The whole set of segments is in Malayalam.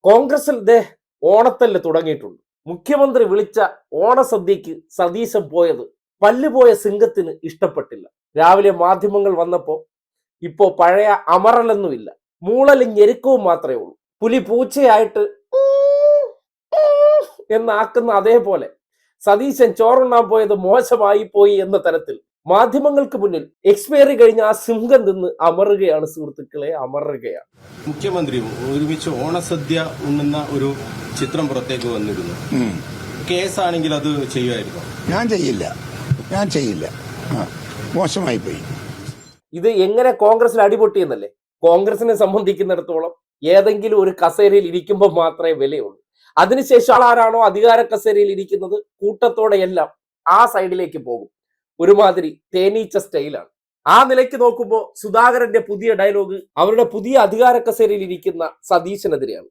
കോൺഗ്രസിൽ ഓണത്തല്ല് തുടങ്ങിയിട്ടുണ്ട്. മുഖ്യമന്ത്രി വിളിച്ച ഓണസദ്യക്ക് സതീശൻ പോയത് പല്ലുപോയ സിംഹത്തിന് ഇഷ്ടപ്പെട്ടില്ല. രാവിലെ മാധ്യമങ്ങൾ വന്നപ്പോ ഇപ്പോ പഴയ അമറലൊന്നുമില്ല, മൂളലും ഞെരുക്കവും മാത്രമേ ഉള്ളൂ. പുലി പൂച്ചയായിട്ട് എന്നാക്കുന്ന അതേപോലെ സതീശൻ ചോറുണ്ണാൻ പോയത് മോശമായി പോയി എന്ന തരത്തിൽ മാധ്യമങ്ങൾക്ക് മുന്നിൽ എക്സ്പയറി കഴിഞ്ഞ ആ സിംഹം നിന്ന് അമറുകയാണ് സുഹൃത്തുക്കളെ, അമറുകയാണ്. മുഖ്യമന്ത്രി ഒരുമിച്ച് ഓണസദ്യ ഉണ്ണുന്ന ഒരു ചിത്രം പുറത്തേക്ക് വന്നിരുന്നു. കേസാണെങ്കിൽ അത് ചെയ്യുമായിരുന്നു? ഞാൻ ചെയ്യില്ല, മോശമായി പോയി. ഇത് എങ്ങനെ കോൺഗ്രസിൽ അടിപൊട്ടിയെന്നല്ലേ? കോൺഗ്രസിനെ സംബന്ധിക്കുന്നിടത്തോളം ഏതെങ്കിലും ഒരു കസേരയിൽ ഇരിക്കുമ്പോൾ മാത്രമേ വിലയുള്ളൂ. അതിനുശേഷം ആരാണോ അധികാര കസേരയിൽ ഇരിക്കുന്നത് കൂട്ടത്തോടെ എല്ലാം ആ സൈഡിലേക്ക് പോകും. ഒരുമാതിരി തേനീച്ച സ്റ്റൈലാണ്. ആ നിലയ്ക്ക് നോക്കുമ്പോൾ സുധാകരന്റെ പുതിയ ഡയലോഗ് അവരുടെ പുതിയ അധികാര കസേരയിൽ ഇരിക്കുന്ന സതീശനെതിരെയാണ്.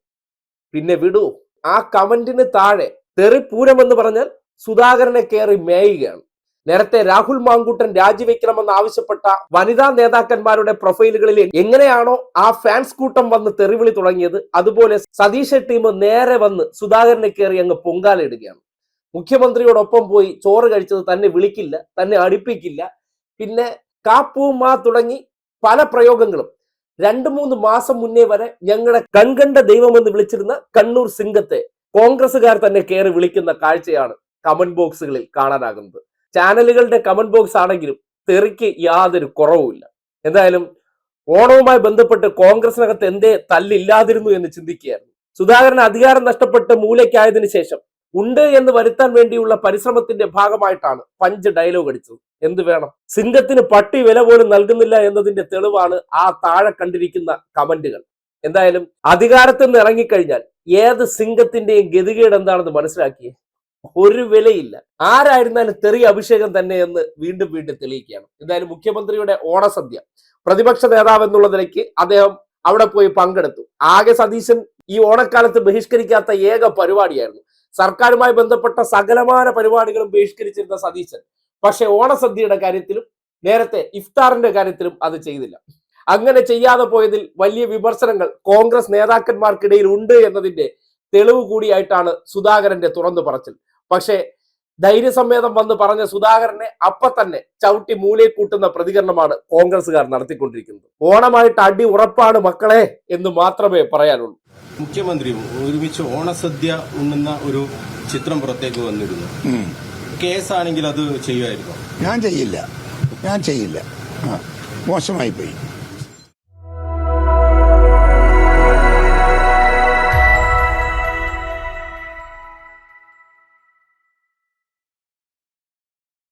പിന്നെ വിടൂ, ആ കമന്റിന് താഴെ തെറിപ്പൂരമെന്ന് പറഞ്ഞാൽ സുധാകരനെ കയറി മേയുകയാണ്. നേരത്തെ രാഹുൽ മാങ്കൂട്ടൻ രാജിവെക്കണമെന്ന് ആവശ്യപ്പെട്ട വനിതാ നേതാക്കന്മാരുടെ പ്രൊഫൈലുകളിൽ എങ്ങനെയാണോ ആ ഫാൻസ് കൂട്ടം വന്ന് തെറിവിളി തുടങ്ങിയത്, അതുപോലെ സതീശ ടീം നേരെ വന്ന് സുധാകരനെ കയറി അങ്ങ് പൊങ്കാലയിടുകയാണ്. മുഖ്യമന്ത്രിയോടൊപ്പം പോയി ചോറ് കഴിച്ചത് തന്നെ വിളിക്കില്ല, തന്നെ അടുപ്പിക്കില്ല, പിന്നെ കാപ്പൂമാ തുടങ്ങി പല പ്രയോഗങ്ങളും 2-3 മാസം മുന്നേ വരെ ഞങ്ങളുടെ കൺകണ്ട ദൈവമെന്ന് വിളിച്ചിരുന്ന കണ്ണൂർ സിംഗത്തെ കോൺഗ്രസുകാർ തന്നെ കയറി വിളിക്കുന്ന കാഴ്ചയാണ് കമന്റ് ബോക്സുകളിൽ കാണാനാകുന്നത്. ചാനലുകളുടെ കമന്റ് ബോക്സ് ആണെങ്കിലും തെറിക്ക് യാതൊരു കുറവുമില്ല. എന്തായാലും ഓണവുമായി ബന്ധപ്പെട്ട് കോൺഗ്രസിനകത്ത് എന്തേ തല്ലില്ലാതിരുന്നു എന്ന് ചിന്തിക്കുകയായിരുന്നു. സുധാകരൻ അധികാരം നഷ്ടപ്പെട്ട് മൂലയ്ക്കായതിനു ശേഷം ഉണ്ട് എന്ന് വരുത്താൻ വേണ്ടിയുള്ള പരിശ്രമത്തിന്റെ ഭാഗമായിട്ടാണ് പഞ്ച് ഡയലോഗ് അടിച്ചത്. എന്ത് വേണം? സിംഗത്തിന് പട്ടി വില പോലും നൽകുന്നില്ല എന്നതിന്റെ തെളിവാണ് ആ താഴെ കണ്ടിരിക്കുന്ന കമന്റുകൾ. എന്തായാലും അധികാരത്തിൽ നിന്ന് ഇറങ്ങിക്കഴിഞ്ഞാൽ ഏത് സിംഗത്തിന്റെയും ഗതികേട് എന്താണെന്ന് മനസ്സിലാക്കിയേ, ഒരു വിലയില്ല. ആരായിരുന്നാലും തെറി അഭിഷേകം തന്നെ എന്ന് വീണ്ടും തെളിയിക്കുകയാണ്. എന്തായാലും മുഖ്യമന്ത്രിയുടെ ഓണസദ്യ പ്രതിപക്ഷ നേതാവ് എന്നുള്ള നിലയ്ക്ക് അദ്ദേഹം അവിടെ പോയി പങ്കെടുത്തു. ആകെ സതീശൻ ഈ ഓണക്കാലത്ത് ബഹിഷ്കരിക്കാത്ത ഏക പരിപാടിയായിരുന്നു. സർക്കാരുമായി ബന്ധപ്പെട്ട സകലമാന പരിപാടികളും ബഹിഷ്കരിച്ചിരുന്ന സതീശൻ പക്ഷെ ഓണസദ്യയുടെ കാര്യത്തിലും നേരത്തെ ഇഫ്താറിന്റെ കാര്യത്തിലും അത് ചെയ്തില്ല. അങ്ങനെ ചെയ്യാതെ പോയതിൽ വലിയ വിമർശനങ്ങൾ കോൺഗ്രസ് നേതാക്കന്മാർക്കിടയിൽ ഉണ്ട് എന്നതിന്റെ തെളിവ് കൂടിയായിട്ടാണ് സുധാകരന്റെ തുറന്നു പറച്ചിൽ. പക്ഷേ ധൈര്യസമേതം വന്ന് പറഞ്ഞ സുധാകരനെ അപ്പൊ തന്നെ ചവിട്ടി മൂലയിൽ കൂട്ടുന്ന പ്രതികരണമാണ് കോൺഗ്രസുകാർ നടത്തിക്കൊണ്ടിരിക്കുന്നത്. ഓണമായിട്ട് അടി ഉറപ്പാണ് മക്കളെ എന്ന് മാത്രമേ പറയാനുള്ളൂ. മുഖ്യമന്ത്രി ഒരുമിച്ച് ഓണസദ്യ ഉണ്ണുന്ന ഒരു ചിത്രം പുറത്തേക്ക് വന്നിരുന്നു. കേസാണെങ്കിൽ അത് ചെയ്യുമായിരുന്നു? ഞാൻ ചെയ്യില്ല, മോശമായി പോയി.